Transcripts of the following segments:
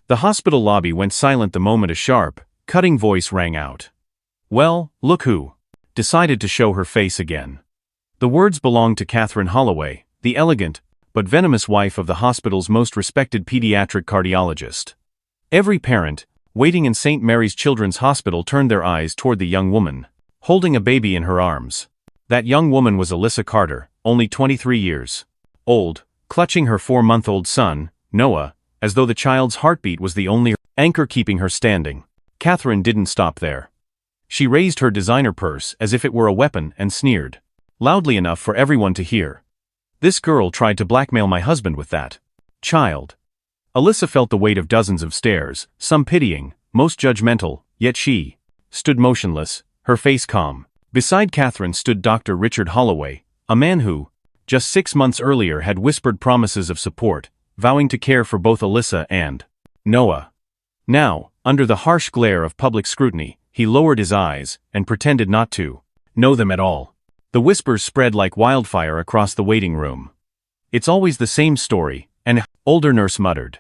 The hospital lobby went silent the moment a sharp, cutting voice rang out. "Well, look who decided to show her face again." The words belonged to Catherine Holloway, the elegant but venomous wife of the hospital's most respected pediatric cardiologist. Every parent, waiting in St. Mary's Children's Hospital, turned their eyes toward the young woman, holding a baby in her arms. That young woman was Alyssa Carter, only 23 years old, clutching her 4-month-old son, Noah, as though the child's heartbeat was the only anchor keeping her standing. Catherine didn't stop there. She raised her designer purse as if it were a weapon and sneered, loudly enough for everyone to hear. "This girl tried to blackmail my husband with that child." Alyssa felt the weight of dozens of stares, some pitying, most judgmental, yet she stood motionless, her face calm. Beside Catherine stood Dr. Richard Holloway, a man who, just 6 months earlier, had whispered promises of support, vowing to care for both Alyssa and Noah. Now, under the harsh glare of public scrutiny, he lowered his eyes and pretended not to know them at all. The whispers spread like wildfire across the waiting room. "It's always the same story," an older nurse muttered.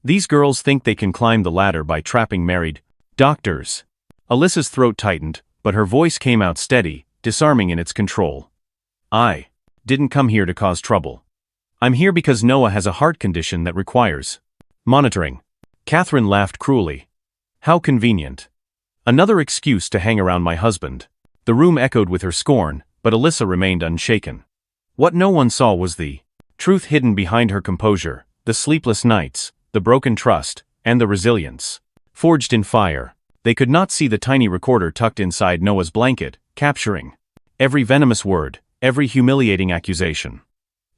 "These girls think they can climb the ladder by trapping married doctors." Alyssa's throat tightened, but her voice came out steady, disarming in its control. "I didn't come here to cause trouble. I'm here because Noah has a heart condition that requires monitoring." Catherine laughed cruelly. "How convenient. Another excuse to hang around my husband." The room echoed with her scorn, but Alyssa remained unshaken. What no one saw was the truth hidden behind her composure, the sleepless nights, the broken trust, and the resilience forged in fire. They could not see the tiny recorder tucked inside Noah's blanket, capturing every venomous word, every humiliating accusation.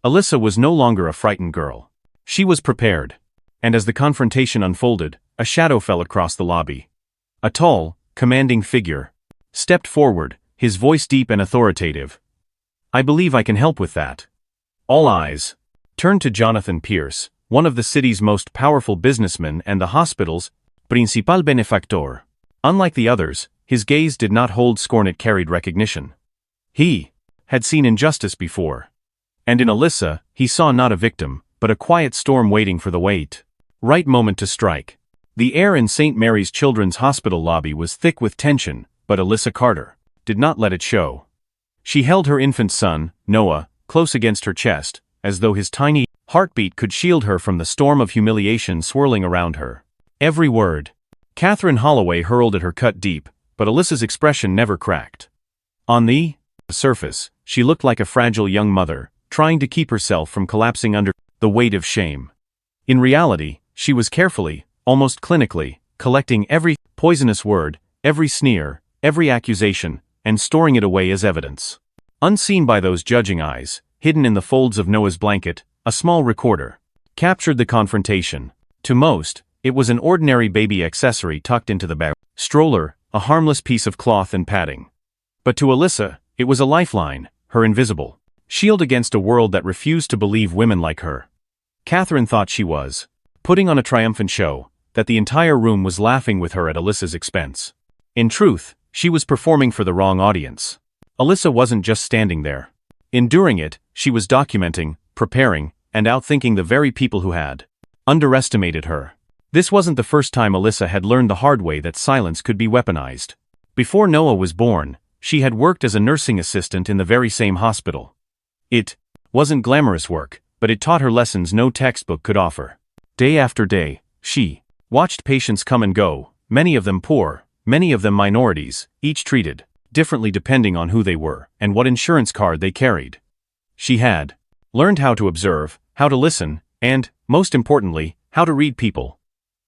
Alyssa was no longer a frightened girl. She was prepared. And as the confrontation unfolded, a shadow fell across the lobby. A tall, commanding figure stepped forward, his voice deep and authoritative. "I believe I can help with that." All eyes turned to Jonathan Pierce, one of the city's most powerful businessmen and the hospital's principal benefactor. Unlike the others, his gaze did not hold scorn, it carried recognition. He had seen injustice before. And in Alyssa, he saw not a victim, but a quiet storm waiting for the right moment to strike. The air in St. Mary's Children's Hospital lobby was thick with tension, but Alyssa Carter did not let it show. She held her infant son, Noah, close against her chest, as though his tiny heartbeat could shield her from the storm of humiliation swirling around her. Every word Catherine Holloway hurled at her cut deep, but Alyssa's expression never cracked. On the surface, she looked like a fragile young mother, trying to keep herself from collapsing under the weight of shame. In reality, she was carefully, almost clinically, collecting every poisonous word, every sneer, every accusation, and storing it away as evidence. Unseen by those judging eyes, hidden in the folds of Noah's blanket, a small recorder captured the confrontation. To most, it was an ordinary baby accessory tucked into the bag stroller, a harmless piece of cloth and padding. But to Alyssa, it was a lifeline, her invisible shield against a world that refused to believe women like her. Catherine thought she was putting on a triumphant show, that the entire room was laughing with her at Alyssa's expense. In truth, she was performing for the wrong audience. Alyssa wasn't just standing there enduring it, she was documenting, preparing, and outthinking the very people who had underestimated her. This wasn't the first time Alyssa had learned the hard way that silence could be weaponized. Before Noah was born, she had worked as a nursing assistant in the very same hospital. It wasn't glamorous work, but it taught her lessons no textbook could offer. Day after day, she watched patients come and go, many of them poor, many of them minorities, each treated differently depending on who they were and what insurance card they carried. She had learned how to observe, how to listen, and, most importantly, how to read people.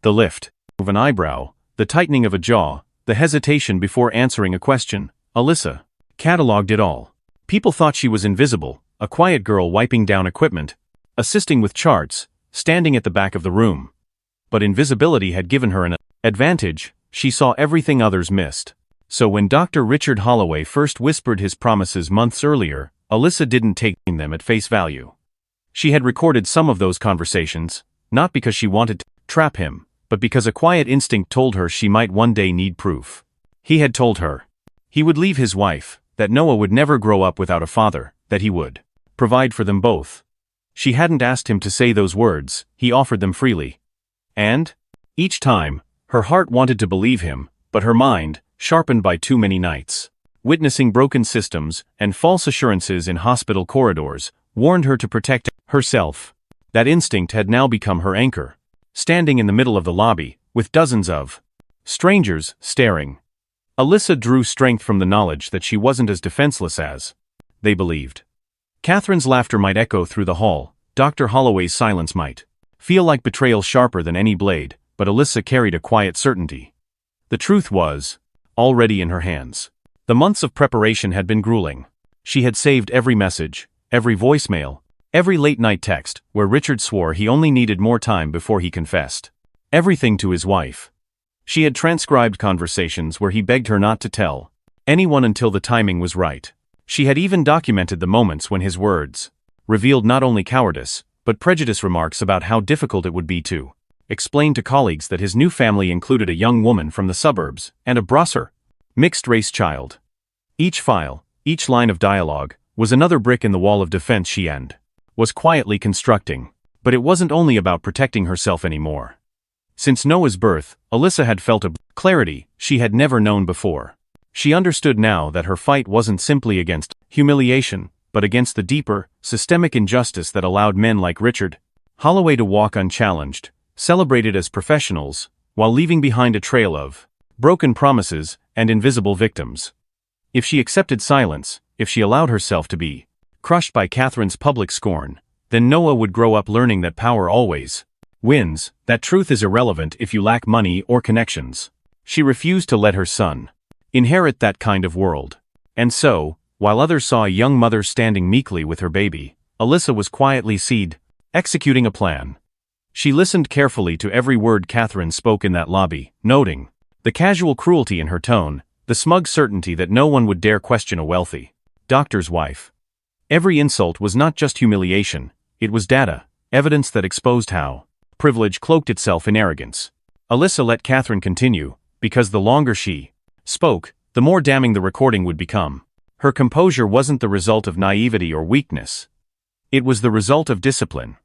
The lift of an eyebrow, the tightening of a jaw, the hesitation before answering a question, Alyssa cataloged it all. People thought she was invisible, a quiet girl wiping down equipment, assisting with charts, standing at the back of the room. But invisibility had given her an advantage. She saw everything others missed. So when Dr. Richard Holloway first whispered his promises months earlier, Alyssa didn't take them at face value. She had recorded some of those conversations, not because she wanted to trap him, but because a quiet instinct told her she might one day need proof. He had told her he would leave his wife, that Noah would never grow up without a father, that he would provide for them both. She hadn't asked him to say those words, he offered them freely. And Each time, her heart wanted to believe him, but her mind, sharpened by too many nights, witnessing broken systems and false assurances in hospital corridors, warned her to protect herself. That instinct had now become her anchor. Standing in the middle of the lobby, with dozens of strangers staring, Alyssa drew strength from the knowledge that she wasn't as defenseless as they believed. Catherine's laughter might echo through the hall. Dr. Holloway's silence might feel like betrayal sharper than any blade, but Alyssa carried a quiet certainty. The truth was already in her hands. The months of preparation had been grueling. She had saved every message, every voicemail, every late-night text where Richard swore he only needed more time before he confessed everything to his wife. She had transcribed conversations where he begged her not to tell anyone until the timing was right. She had even documented the moments when his words revealed not only cowardice, but prejudice remarks about how difficult it would be to explain to colleagues that his new family included a young woman from the suburbs and a brosser, mixed-race child. Each file, each line of dialogue, was another brick in the wall of defense she was quietly constructing. But it wasn't only about protecting herself anymore. Since Noah's birth, Alyssa had felt a clarity she had never known before. She understood now that her fight wasn't simply against humiliation, but against the deeper, systemic injustice that allowed men like Richard Holloway to walk unchallenged, celebrated as professionals, while leaving behind a trail of broken promises and invisible victims. If she accepted silence, if she allowed herself to be crushed by Catherine's public scorn, then Noah would grow up learning that power always wins, that truth is irrelevant if you lack money or connections. She refused to let her son inherit that kind of world. And so, while others saw a young mother standing meekly with her baby, Alyssa was quietly executing a plan. She listened carefully to every word Catherine spoke in that lobby, noting the casual cruelty in her tone, the smug certainty that no one would dare question a wealthy doctor's wife. Every insult was not just humiliation, it was data, evidence that exposed how privilege cloaked itself in arrogance. Alyssa let Catherine continue, because the longer she spoke, the more damning the recording would become. Her composure wasn't the result of naivety or weakness. It was the result of discipline.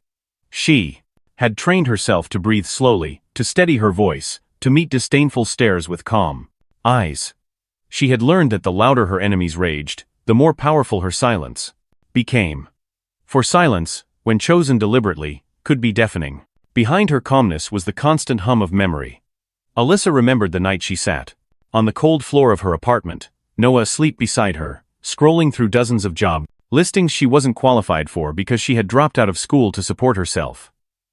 She had trained herself to breathe slowly, to steady her voice, to meet disdainful stares with calm eyes. She had learned that the louder her enemies raged, the more powerful her silence became. For silence, when chosen deliberately, could be deafening. Behind her calmness was the constant hum of memory. Alyssa remembered the night she sat on the cold floor of her apartment, Noah asleep beside her, scrolling through dozens of job listings she wasn't qualified for because she had dropped out of school to support herself.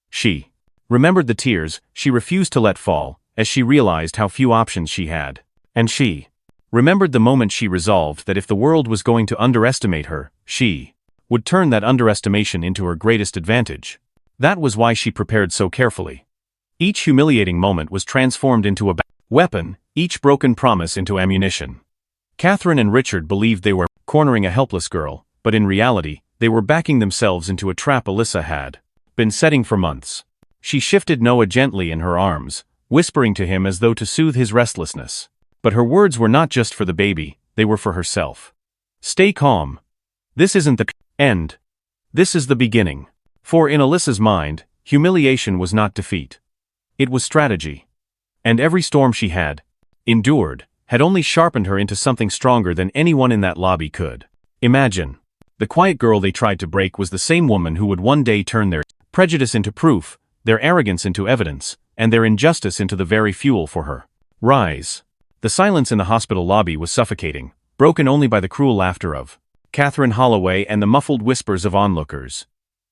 She remembered the tears she refused to let fall, as she realized how few options she had. And she remembered the moment she resolved that if the world was going to underestimate her, she would turn that underestimation into her greatest advantage. That was why she prepared so carefully. Each humiliating moment was transformed into a weapon, each broken promise into ammunition. Catherine and Richard believed they were cornering a helpless girl, but in reality, they were backing themselves into a trap Alyssa had been setting for months. She shifted Noah gently in her arms, whispering to him as though to soothe his restlessness. But her words were not just for the baby, they were for herself. Stay calm. This isn't the end. This is the beginning. For in Alyssa's mind, humiliation was not defeat. It was strategy. And every storm she had endured had only sharpened her into something stronger than anyone in that lobby could imagine. The quiet girl they tried to break was the same woman who would one day turn their prejudice into proof, their arrogance into evidence, and their injustice into the very fuel for her rise. The silence in the hospital lobby was suffocating, broken only by the cruel laughter of Catherine Holloway and the muffled whispers of onlookers.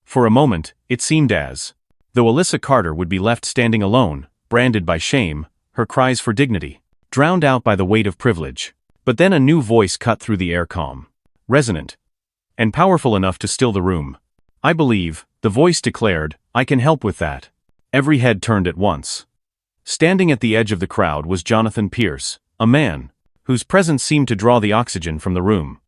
For a moment, it seemed as though Alyssa Carter would be left standing alone, branded by shame, her cries for dignity drowned out by the weight of privilege. But then a new voice cut through the air, calm, resonant, and powerful enough to still the room. "I believe," the voice declared, "I can help with that." Every head turned at once. Standing at the edge of the crowd was Jonathan Pierce, a man whose presence seemed to draw the oxygen from the room.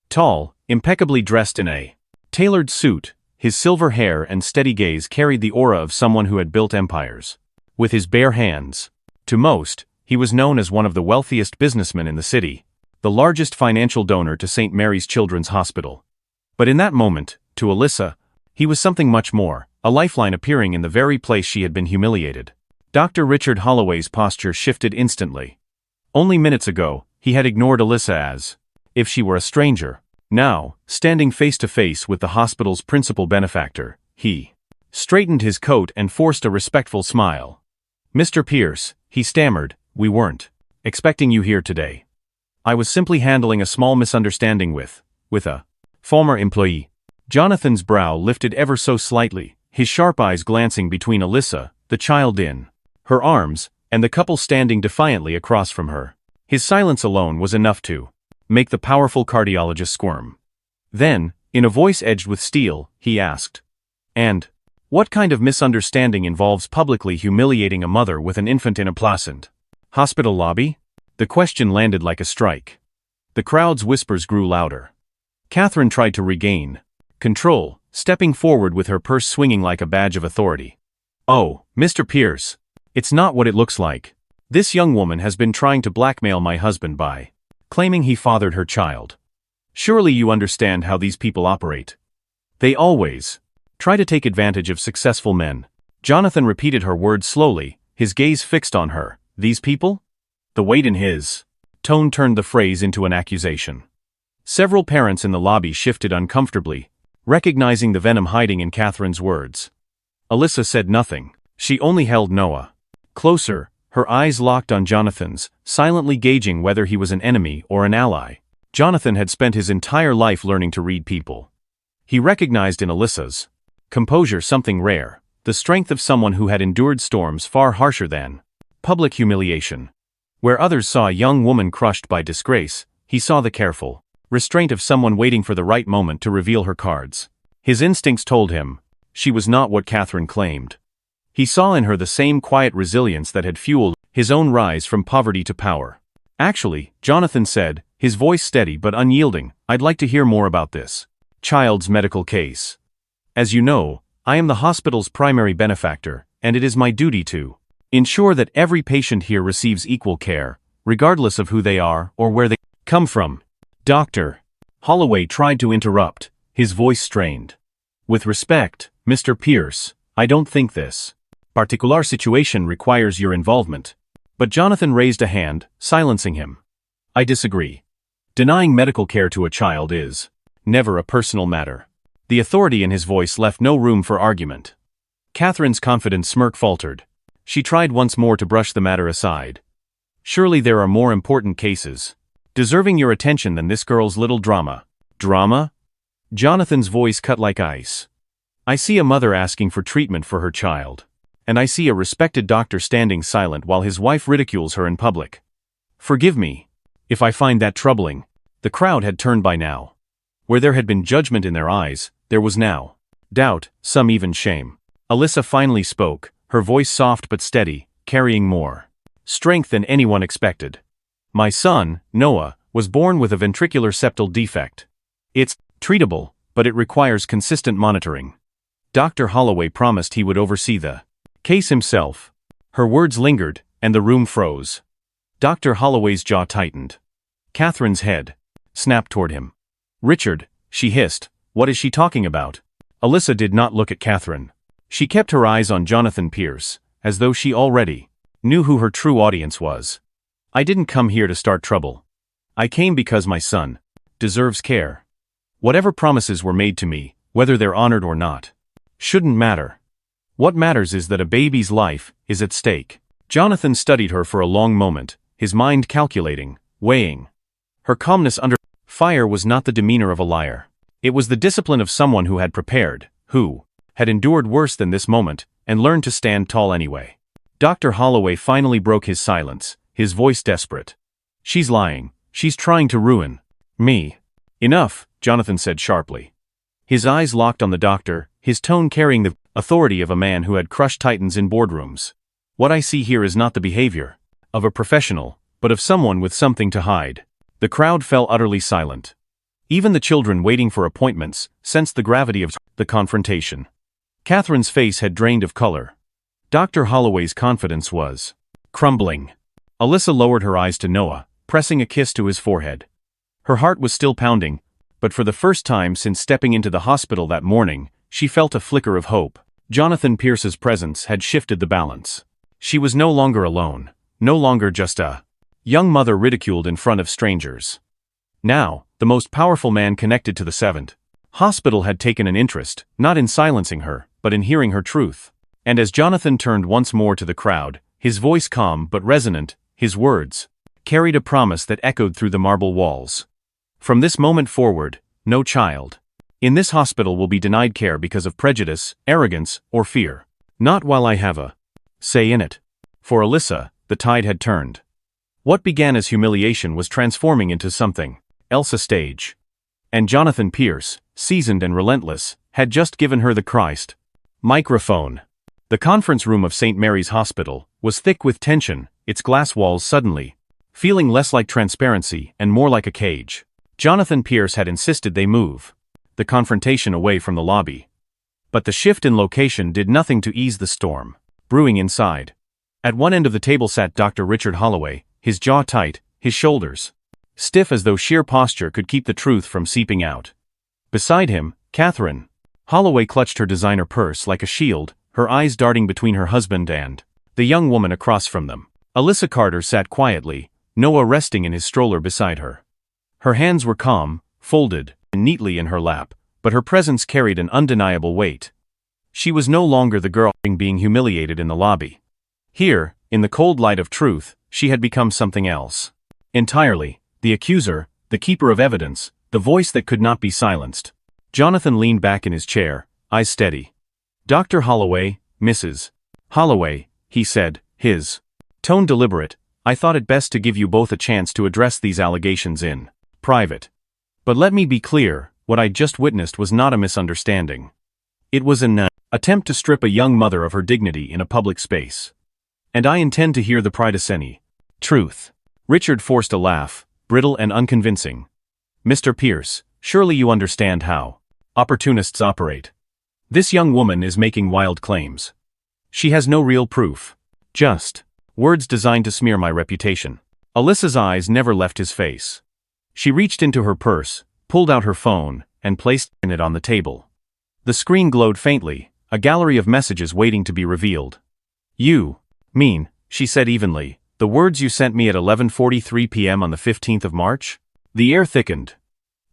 Tall, impeccably dressed in a tailored suit, his silver hair and steady gaze carried the aura of someone who had built empires with his bare hands. To most, he was known as one of the wealthiest businessmen in the city, the largest financial donor to St. Mary's Children's Hospital. But in that moment, to Alyssa, he was something much more, a lifeline appearing in the very place she had been humiliated. Dr. Richard Holloway's posture shifted instantly. Only minutes ago, he had ignored Alyssa as if she were a stranger. Now, standing face to face with the hospital's principal benefactor, he straightened his coat and forced a respectful smile. "Mr. Pierce," he stammered, "we weren't expecting you here today. I was simply handling a small misunderstanding with a former employee." Jonathan's brow lifted ever so slightly, his sharp eyes glancing between Alyssa, the child in her arms, and the couple standing defiantly across from her. His silence alone was enough to make the powerful cardiologist squirm. Then, in a voice edged with steel, he asked, "And what kind of misunderstanding involves publicly humiliating a mother with an infant in a placent hospital lobby?" The question landed like a strike. The crowd's whispers grew louder. Catherine tried to regain control, stepping forward with her purse swinging like a badge of authority. "Oh, Mr. Pierce, it's not what it looks like. This young woman has been trying to blackmail my husband by claiming he fathered her child. Surely you understand how these people operate. They always try to take advantage of successful men." Jonathan repeated her words slowly, his gaze fixed on her. "These people?" The weight in his tone turned the phrase into an accusation. Several parents in the lobby shifted uncomfortably, recognizing the venom hiding in Catherine's words. Alyssa said nothing. She only held Noah closer, her eyes locked on Jonathan's, silently gauging whether he was an enemy or an ally. Jonathan had spent his entire life learning to read people. He recognized in Alyssa's composure something rare, the strength of someone who had endured storms far harsher than public humiliation. Where others saw a young woman crushed by disgrace, he saw the careful restraint of someone waiting for the right moment to reveal her cards. His instincts told him she was not what Catherine claimed. He saw in her the same quiet resilience that had fueled his own rise from poverty to power. "Actually," Jonathan said, his voice steady but unyielding, "I'd like to hear more about this child's medical case. As you know, I am the hospital's primary benefactor, and it is my duty to ensure that every patient here receives equal care, regardless of who they are or where they come from." "Dr. Holloway tried to interrupt, his voice strained. "With respect, Mr. Pierce, I don't think this particular situation requires your involvement." But Jonathan raised a hand, silencing him. "I disagree. Denying medical care to a child is never a personal matter." The authority in his voice left no room for argument. Catherine's confident smirk faltered. She tried once more to brush the matter aside. "Surely there are more important cases deserving your attention than this girl's little drama." "Drama?" Jonathan's voice cut like ice. "I see a mother asking for treatment for her child. And I see a respected doctor standing silent while his wife ridicules her in public. Forgive me if I find that troubling." The crowd had turned by now. Where there had been judgment in their eyes, there was now doubt, some even shame. Alyssa finally spoke, her voice soft but steady, carrying more strength than anyone expected. "My son, Noah, was born with a ventricular septal defect. It's treatable, but it requires consistent monitoring. Dr. Holloway promised he would oversee the case himself." Her words lingered, and the room froze. Dr. Holloway's jaw tightened. Catherine's head snapped toward him. "Richard," she hissed, "what is she talking about?" Alyssa did not look at Catherine. She kept her eyes on Jonathan Pierce, as though she already knew who her true audience was. "I didn't come here to start trouble. I came because my son deserves care. Whatever promises were made to me, whether they're honored or not, shouldn't matter. What matters is that a baby's life is at stake." Jonathan studied her for a long moment, his mind calculating, weighing. Her calmness under fire was not the demeanor of a liar. It was the discipline of someone who had prepared, who had endured worse than this moment, and learned to stand tall anyway. Dr. Holloway finally broke his silence, his voice desperate. "She's lying. She's trying to ruin me." "Enough," Jonathan said sharply. His eyes locked on the doctor, his tone carrying the authority of a man who had crushed titans in boardrooms. "What I see here is not the behavior of a professional, but of someone with something to hide." The crowd fell utterly silent. Even the children waiting for appointments sensed the gravity of the confrontation. Catherine's face had drained of color. Dr. Holloway's confidence was crumbling. Alyssa lowered her eyes to Noah, pressing a kiss to his forehead. Her heart was still pounding, but for the first time since stepping into the hospital that morning, she felt a flicker of hope. Jonathan Pierce's presence had shifted the balance. She was no longer alone, no longer just a young mother ridiculed in front of strangers. Now, the most powerful man connected to the 7th hospital had taken an interest, not in silencing her, but in hearing her truth. And as Jonathan turned once more to the crowd, his voice calm but resonant, his words carried a promise that echoed through the marble walls. From this moment forward, no child in this hospital will be denied care because of prejudice, arrogance, or fear. Not while I have a say in it. For Alyssa, the tide had turned. What began as humiliation was transforming into something else, a stage. And Jonathan Pierce, seasoned and relentless, had just given her the Christ microphone. The conference room of St. Mary's Hospital was thick with tension, its glass walls suddenly feeling less like transparency and more like a cage. Jonathan Pierce had insisted they move the confrontation away from the lobby. But the shift in location did nothing to ease the storm brewing inside. At one end of the table sat Dr. Richard Holloway, his jaw tight, his shoulders stiff as though sheer posture could keep the truth from seeping out. Beside him, Catherine Holloway clutched her designer purse like a shield, her eyes darting between her husband and the young woman across from them. Alyssa Carter sat quietly, Noah resting in his stroller beside her. Her hands were calm, folded neatly in her lap, but her presence carried an undeniable weight. She was no longer the girl being humiliated in the lobby. Here, in the cold light of truth, she had become something else entirely: the accuser, the keeper of evidence, the voice that could not be silenced. Jonathan leaned back in his chair, eyes steady. "Dr. Holloway, Mrs. Holloway," he said, his tone deliberate, "I thought it best to give you both a chance to address these allegations in private. But let me be clear, what I just witnessed was not a misunderstanding. It was an attempt to strip a young mother of her dignity in a public space. And I intend to hear the Pridaceni truth." Richard forced a laugh, brittle and unconvincing. "Mr. Pierce, surely you understand how opportunists operate. This young woman is making wild claims. She has no real proof. Just words designed to smear my reputation." Alyssa's eyes never left his face. She reached into her purse, pulled out her phone, and placed it on the table. The screen glowed faintly, a gallery of messages waiting to be revealed. "You mean," she said evenly, "the words you sent me at 11:43 p.m. on the 15th of March? The air thickened.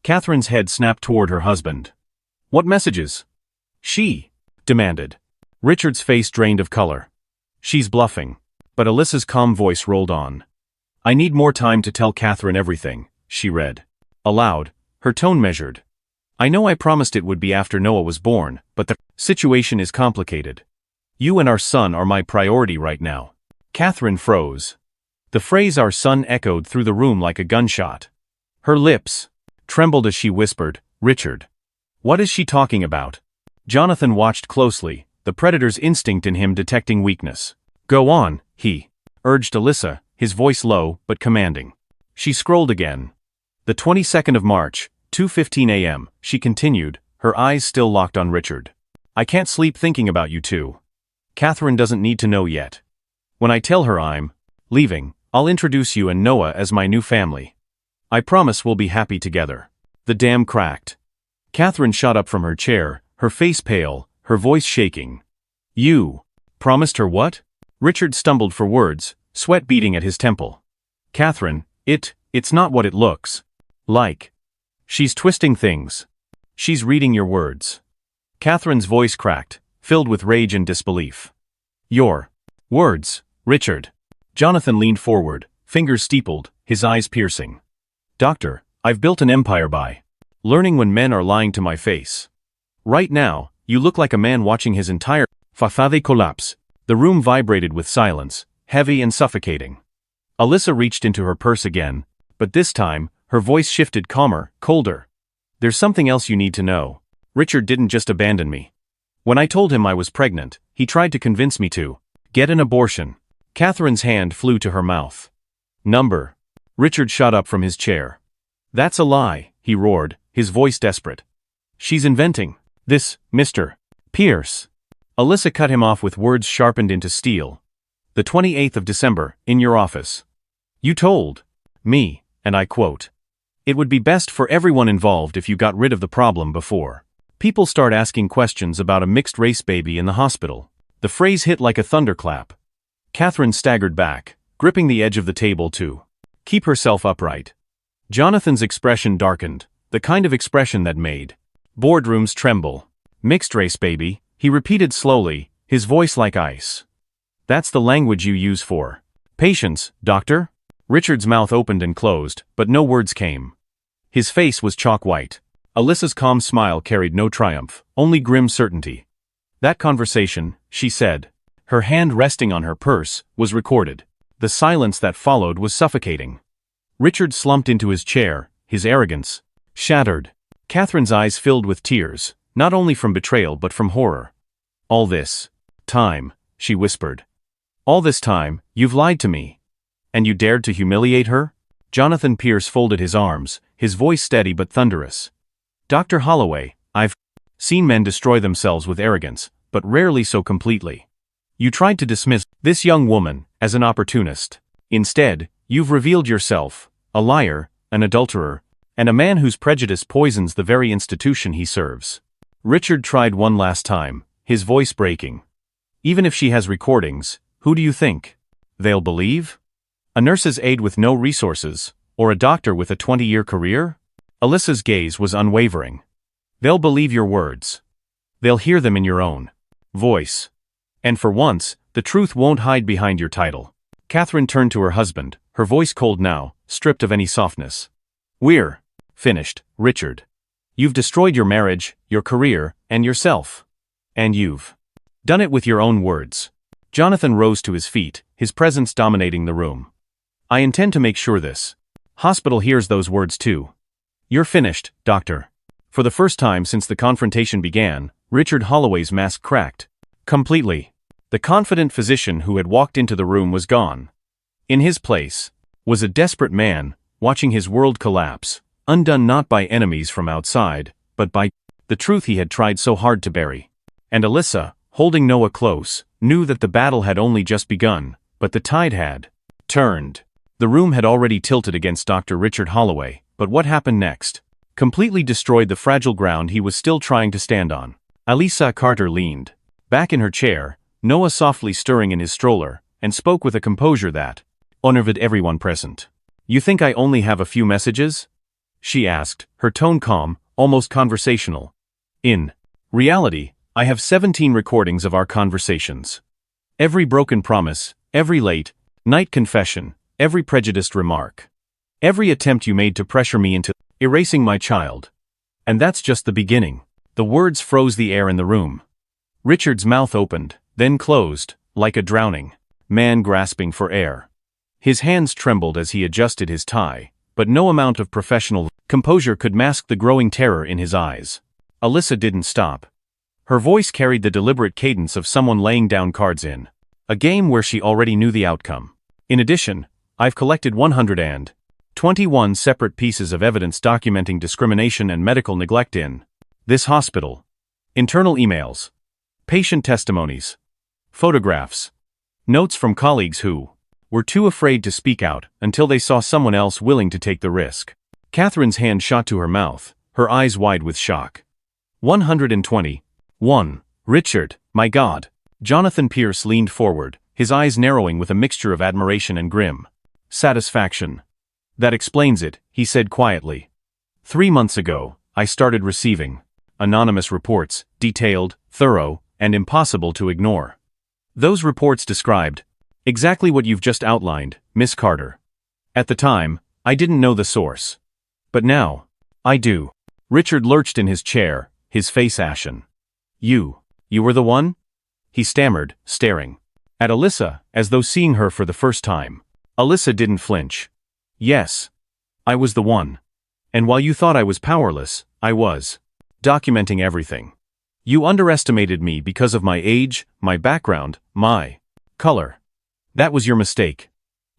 Catherine's head snapped toward her husband. "What messages?" she demanded. Richard's face drained of color. "She's bluffing." But Alyssa's calm voice rolled on. "I need more time to tell Catherine everything," she read. Aloud, her tone measured. "I know I promised it would be after Noah was born, but the situation is complicated. You and our son are my priority right now." Catherine froze. The phrase "our son" echoed through the room like a gunshot. Her lips trembled as she whispered, "Richard. What is she talking about?" Jonathan watched closely, the predator's instinct in him detecting weakness. "Go on," he urged Alyssa, his voice low but commanding. She scrolled again. "The 22nd of March, 2:15 a.m., she continued, her eyes still locked on Richard. "I can't sleep thinking about you two. Catherine doesn't need to know yet. When I tell her I'm leaving, I'll introduce you and Noah as my new family. I promise we'll be happy together." The dam cracked. Catherine shot up from her chair, her face pale, her voice shaking. "You promised her what?" Richard stumbled for words, sweat beading at his temple. "Catherine, it's not what it looks like. She's twisting things. She's reading your words." Catherine's voice cracked, filled with rage and disbelief. "Your words, Richard." Jonathan leaned forward, fingers steepled, his eyes piercing. "Doctor, I've built an empire by learning when men are lying to my face. Right now, you look like a man watching his entire façade collapse." The room vibrated with silence, heavy and suffocating. Alyssa reached into her purse again, but this time, her voice shifted calmer, colder. "There's something else you need to know. Richard didn't just abandon me. When I told him I was pregnant, he tried to convince me to get an abortion." Catherine's hand flew to her mouth. "Number." Richard shot up from his chair. "That's a lie," he roared, his voice desperate. "She's inventing this, Mr. Pierce." Alyssa cut him off with words sharpened into steel. "The 28th of December, in your office. You told me, and I quote, 'It would be best for everyone involved if you got rid of the problem before people start asking questions about a mixed-race baby in the hospital.'" The phrase hit like a thunderclap. Catherine staggered back, gripping the edge of the table to keep herself upright. Jonathan's expression darkened, the kind of expression that made boardrooms tremble. Mixed race, baby, he repeated slowly, his voice like ice. That's the language you use for patience, doctor? Richard's mouth opened and closed, but no words came. His face was chalk white. Alyssa's calm smile carried no triumph, only grim certainty. That conversation, she said, her hand resting on her purse, was recorded. The silence that followed was suffocating. Richard slumped into his chair, his arrogance shattered. Catherine's eyes filled with tears, not only from betrayal but from horror. All this time, she whispered. All this time, you've lied to me. And you dared to humiliate her? Jonathan Pierce folded his arms, his voice steady but thunderous. Dr. Holloway, I've seen men destroy themselves with arrogance, but rarely so completely. You tried to dismiss this young woman as an opportunist. Instead, you've revealed yourself, a liar, an adulterer, and a man whose prejudice poisons the very institution he serves. Richard tried one last time, his voice breaking. Even if she has recordings, who do you think they'll believe? A nurse's aide with no resources, or a doctor with a 20-year career? Alyssa's gaze was unwavering. They'll believe your words. They'll hear them in your own voice. And for once, the truth won't hide behind your title. Catherine turned to her husband, her voice cold now, stripped of any softness. We're finished, Richard. You've destroyed your marriage, your career, and yourself. And you've done it with your own words. Jonathan rose to his feet, his presence dominating the room. I intend to make sure this hospital hears those words too. You're finished, doctor. For the first time since the confrontation began, Richard Holloway's mask cracked. Completely. The confident physician who had walked into the room was gone. In his place was a desperate man, watching his world collapse, undone not by enemies from outside, but by the truth he had tried so hard to bury. And Alyssa, holding Noah close, knew that the battle had only just begun, but the tide had turned. The room had already tilted against Dr. Richard Holloway, but what happened next completely destroyed the fragile ground he was still trying to stand on. Alyssa Carter leaned back in her chair, Noah softly stirring in his stroller, and spoke with a composure that honored everyone present. You think I only have a few messages? She asked, her tone calm, almost conversational. In reality, I have 17 recordings of our conversations. Every broken promise, every late night confession, every prejudiced remark. Every attempt you made to pressure me into erasing my child. And that's just the beginning. The words froze the air in the room. Richard's mouth opened, then closed, like a drowning man grasping for air. His hands trembled as he adjusted his tie, but no amount of professional composure could mask the growing terror in his eyes. Alyssa didn't stop. Her voice carried the deliberate cadence of someone laying down cards in a game where she already knew the outcome. In addition, I've collected 121 separate pieces of evidence documenting discrimination and medical neglect in this hospital. Internal emails, patient testimonies, photographs, notes from colleagues who were too afraid to speak out until they saw someone else willing to take the risk. Catherine's hand shot to her mouth, her eyes wide with shock. 121. Richard, my God. Jonathan Pierce leaned forward, his eyes narrowing with a mixture of admiration and grim satisfaction. That explains it, he said quietly. 3 months ago, I started receiving anonymous reports, detailed, thorough, and impossible to ignore. Those reports described exactly what you've just outlined, Miss Carter. At the time, I didn't know the source. But now, I do. Richard lurched in his chair, his face ashen. You were the one? He stammered, staring at Alyssa, as though seeing her for the first time. Alyssa didn't flinch. Yes. I was the one. And while you thought I was powerless, I was documenting everything. You underestimated me because of my age, my background, my color. That was your mistake.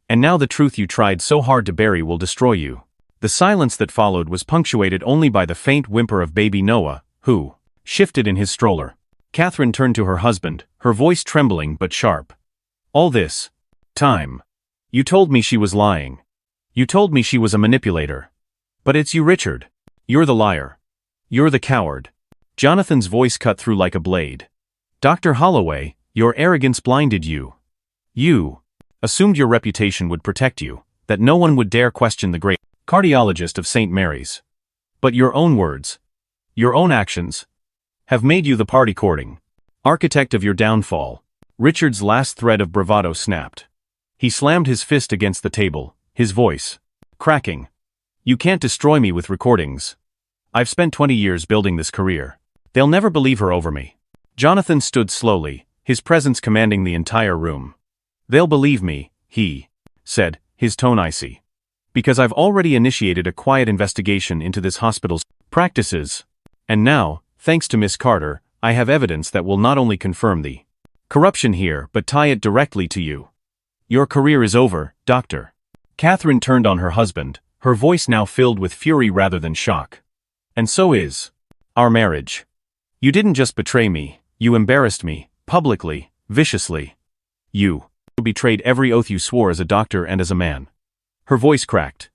And now the truth you tried so hard to bury will destroy you. The silence that followed was punctuated only by the faint whimper of baby Noah, who shifted in his stroller. Catherine turned to her husband, her voice trembling but sharp. All this time. You told me she was lying. You told me she was a manipulator. But it's you, Richard. You're the liar. You're the coward. Jonathan's voice cut through like a blade. Dr. Holloway, your arrogance blinded you. You assumed your reputation would protect you, that no one would dare question the great cardiologist of St. Mary's. But your own words, your own actions, have made you the party-courting architect of your downfall. Richard's last thread of bravado snapped. He slammed his fist against the table, his voice cracking. You can't destroy me with recordings. I've spent 20 years building this career. They'll never believe her over me. Jonathan stood slowly, his presence commanding the entire room. They'll believe me, he said, his tone icy. Because I've already initiated a quiet investigation into this hospital's practices. And now, thanks to Miss Carter, I have evidence that will not only confirm the corruption here but tie it directly to you. Your career is over, Doctor. Catherine turned on her husband, her voice now filled with fury rather than shock. And so is our marriage. You didn't just betray me, you embarrassed me, publicly, viciously. You betrayed every oath you swore as a doctor and as a man. Her voice cracked.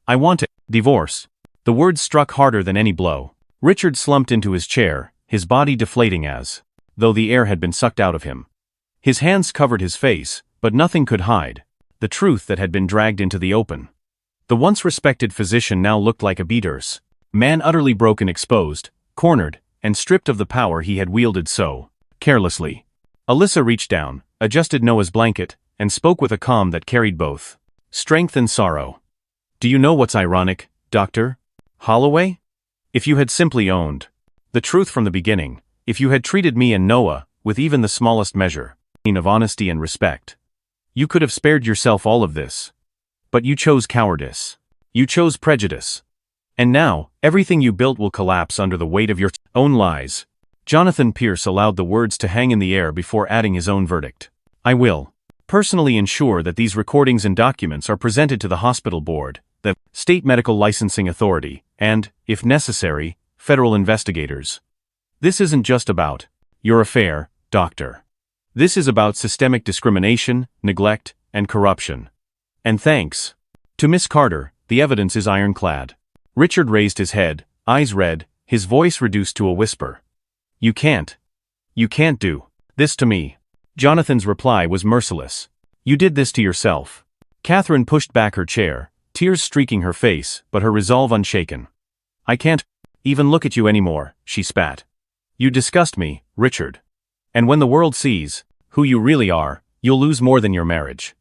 I want a divorce. The words struck harder than any blow. Richard slumped into his chair, his body deflating as though the air had been sucked out of him. His hands covered his face, but nothing could hide the truth that had been dragged into the open. The once respected physician now looked like a beater's man, utterly broken, exposed, cornered, and stripped of the power he had wielded so carelessly. Alyssa reached down, adjusted Noah's blanket, and spoke with a calm that carried both strength and sorrow. Do you know what's ironic, Dr. Holloway? If you had simply owned the truth from the beginning, if you had treated me and Noah with even the smallest measure of honesty and respect, you could have spared yourself all of this. But you chose cowardice. You chose prejudice. And now, everything you built will collapse under the weight of your own lies. Jonathan Pierce allowed the words to hang in the air before adding his own verdict. I will personally ensure that these recordings and documents are presented to the hospital board, the state medical licensing authority, and, if necessary, federal investigators. This isn't just about your affair, Doctor. This is about systemic discrimination, neglect, and corruption. And thanks to Miss Carter, the evidence is ironclad. Richard raised his head, eyes red, his voice reduced to a whisper. You can't do this to me. Jonathan's reply was merciless. You did this to yourself. Catherine pushed back her chair, tears streaking her face, but her resolve unshaken. I can't even look at you anymore, she spat. You disgust me, Richard. And when the world sees who you really are, you'll lose more than your marriage.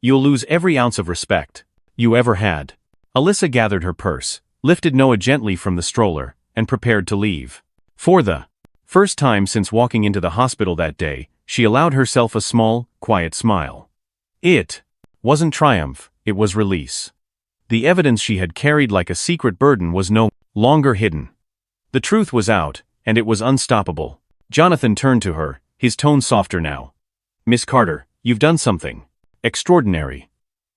You'll lose every ounce of respect you ever had. Alyssa gathered her purse, lifted Noah gently from the stroller, and prepared to leave. For the first time since walking into the hospital that day, she allowed herself a small, quiet smile. It wasn't triumph, it was release. The evidence she had carried like a secret burden was no longer hidden. The truth was out, and it was unstoppable. Jonathan turned to her, his tone softer now. Miss Carter, you've done something extraordinary.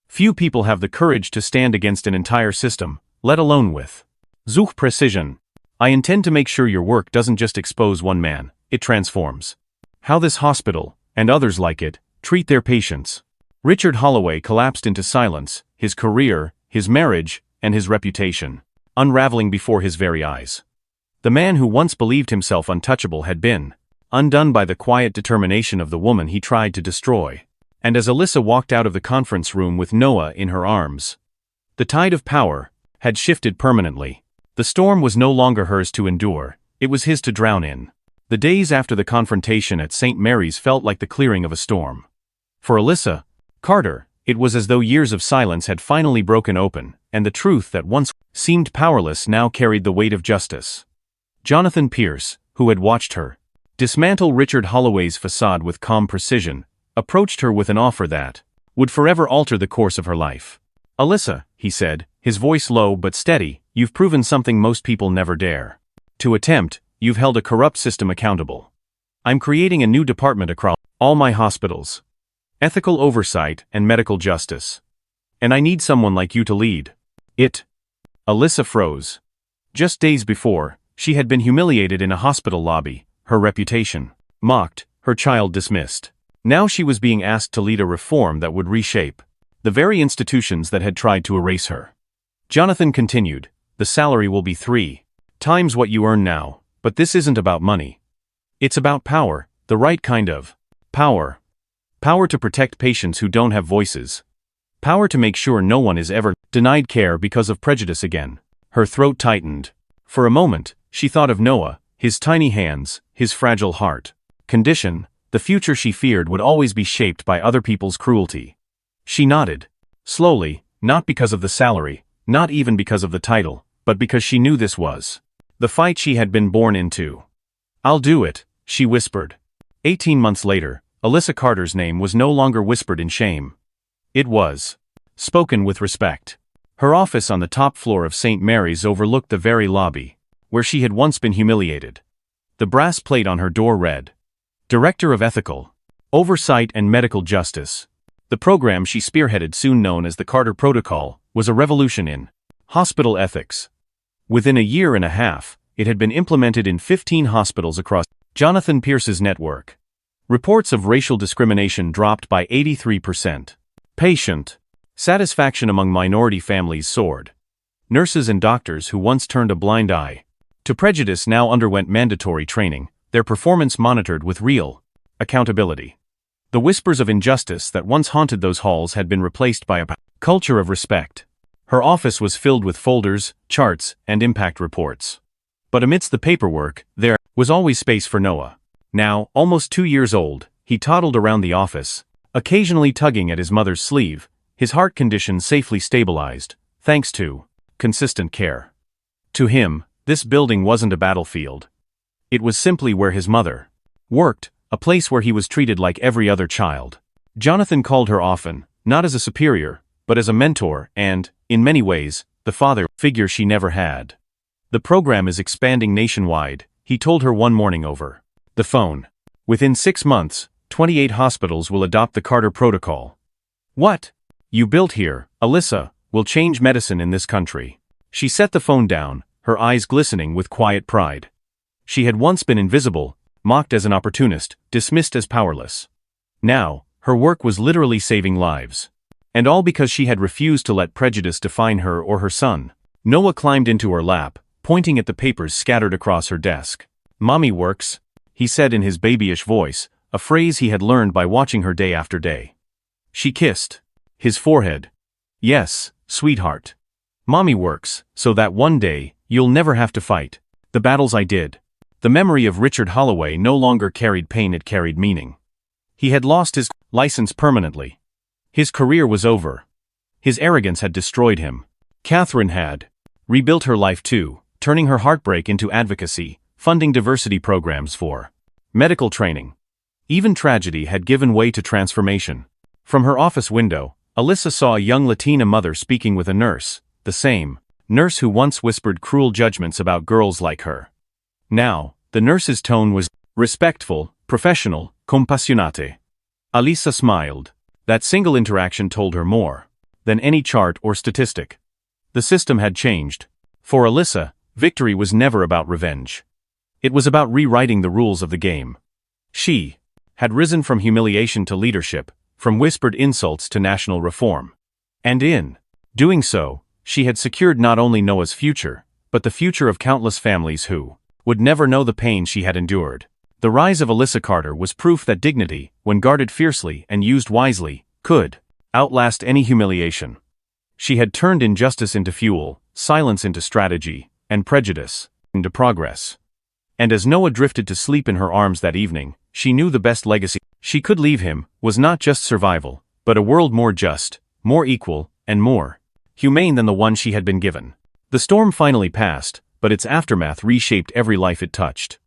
Few people have the courage to stand against an entire system, let alone with such precision. I intend to make sure your work doesn't just expose one man, it transforms how this hospital, and others like it, treat their patients. Richard Holloway collapsed into silence, his career, his marriage, and his reputation unraveling before his very eyes. The man who once believed himself untouchable had been undone by the quiet determination of the woman he tried to destroy. And as Alyssa walked out of the conference room with Noah in her arms, the tide of power had shifted permanently. The storm was no longer hers to endure, it was his to drown in. The days after the confrontation at St. Mary's felt like the clearing of a storm. For Alyssa Carter, it was as though years of silence had finally broken open, and the truth that once seemed powerless now carried the weight of justice. Jonathan Pierce, who had watched her dismantle Richard Holloway's facade with calm precision, approached her with an offer that would forever alter the course of her life. Alyssa, he said, his voice low but steady, you've proven something most people never dare to attempt. You've held a corrupt system accountable. I'm creating a new department across all my hospitals. Ethical oversight and medical justice. And I need someone like you to lead it. Alyssa froze. Just days before, she had been humiliated in a hospital lobby, her reputation mocked, her child dismissed. Now she was being asked to lead a reform that would reshape the very institutions that had tried to erase her. Jonathan continued, the salary will be 3 times what you earn now, but this isn't about money. It's about power, the right kind of power. Power to protect patients who don't have voices. Power to make sure no one is ever denied care because of prejudice again. Her throat tightened. For a moment, she thought of Noah, his tiny hands, his fragile heart. Condition, the future she feared would always be shaped by other people's cruelty. She nodded. Slowly, not because of the salary, not even because of the title, but because she knew this was the fight she had been born into. "I'll do it," she whispered. 18 months later, Alyssa Carter's name was no longer whispered in shame. It was spoken with respect. Her office on the top floor of St. Mary's overlooked the very lobby where she had once been humiliated. The brass plate on her door read, "Director of Ethical Oversight and Medical Justice." The program she spearheaded, soon known as the Carter Protocol, was a revolution in hospital ethics. Within a year and a half, it had been implemented in 15 hospitals across Jonathan Pierce's network. Reports of racial discrimination dropped by 83%. Patient satisfaction among minority families soared. Nurses and doctors who once turned a blind eye to prejudice now underwent mandatory training, their performance monitored with real accountability. The whispers of injustice that once haunted those halls had been replaced by a culture of respect. Her office was filled with folders, charts, and impact reports. But amidst the paperwork, there was always space for Noah. Now, almost 2 years old, he toddled around the office, occasionally tugging at his mother's sleeve, his heart condition safely stabilized, thanks to consistent care. To him, this building wasn't a battlefield. It was simply where his mother worked, a place where he was treated like every other child. Jonathan called her often, not as a superior, but as a mentor and, in many ways, the father figure she never had. "The program is expanding nationwide," he told her one morning over the phone. "Within 6 months, 28 hospitals will adopt the Carter Protocol. What you built here, Alyssa, will change medicine in this country." She set the phone down, her eyes glistening with quiet pride. She had once been invisible, mocked as an opportunist, dismissed as powerless. Now, her work was literally saving lives. And all because she had refused to let prejudice define her or her son. Noah climbed into her lap, pointing at the papers scattered across her desk. "Mommy works," he said in his babyish voice, a phrase he had learned by watching her day after day. She kissed his forehead. "Yes, sweetheart. Mommy works, so that one day, you'll never have to fight the battles I did." The memory of Richard Holloway no longer carried pain, it carried meaning. He had lost his license permanently. His career was over. His arrogance had destroyed him. Catherine had rebuilt her life too, turning her heartbreak into advocacy, funding diversity programs for medical training. Even tragedy had given way to transformation. From her office window, Alyssa saw a young Latina mother speaking with a nurse, the same nurse who once whispered cruel judgments about girls like her. Now, the nurse's tone was respectful, professional, compassionate. Alyssa smiled. That single interaction told her more than any chart or statistic. The system had changed. For Alyssa, victory was never about revenge. It was about rewriting the rules of the game. She had risen from humiliation to leadership, from whispered insults to national reform. And in doing so, she had secured not only Noah's future, but the future of countless families who would never know the pain she had endured. The rise of Alyssa Carter was proof that dignity, when guarded fiercely and used wisely, could outlast any humiliation. She had turned injustice into fuel, silence into strategy, and prejudice into progress. And as Noah drifted to sleep in her arms that evening, she knew the best legacy she could leave him was not just survival, but a world more just, more equal, and more humane than the one she had been given. The storm finally passed, but its aftermath reshaped every life it touched.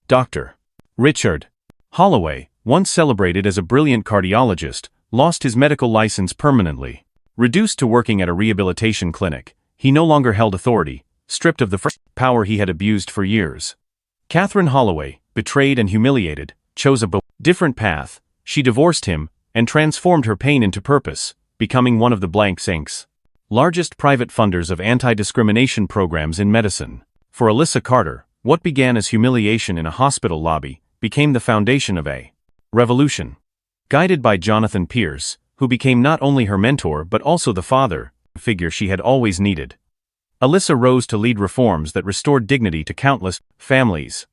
Dr. Richard Holloway, once celebrated as a brilliant cardiologist, lost his medical license permanently. Reduced to working at a rehabilitation clinic, he no longer held authority, stripped of the power he had abused for years. Catherine Holloway, betrayed and humiliated, chose a different path. She divorced him and transformed her pain into purpose, becoming one of the blank Inc.'s largest private funders of anti-discrimination programs in medicine. For Alyssa Carter, what began as humiliation in a hospital lobby became the foundation of a revolution. Guided by Jonathan Pierce, who became not only her mentor but also the father figure she had always needed, Alyssa rose to lead reforms that restored dignity to countless families.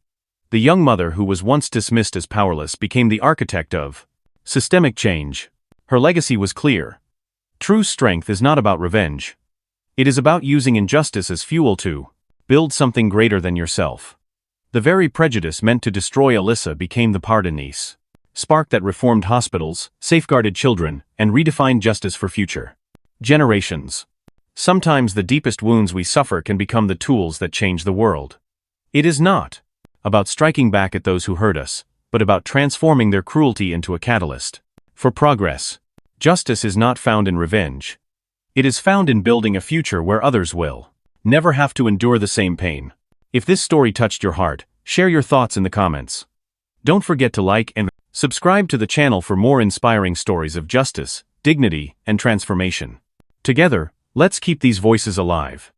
The young mother who was once dismissed as powerless became the architect of Systemic change. Her legacy was clear. True strength is not about revenge. It is about using injustice as fuel to build something greater than yourself. The very prejudice meant to destroy Alyssa became the pardonnice spark that reformed hospitals, safeguarded children, and redefined justice for future generations. Sometimes the deepest wounds we suffer can become the tools that change the world. It is not about striking back at those who hurt us, but about transforming their cruelty into a catalyst for progress. Justice is not found in revenge. It is found in building a future where others will never have to endure the same pain. If this story touched your heart, share your thoughts in the comments. Don't forget to like and subscribe to the channel for more inspiring stories of justice, dignity, and transformation. Together, let's keep these voices alive.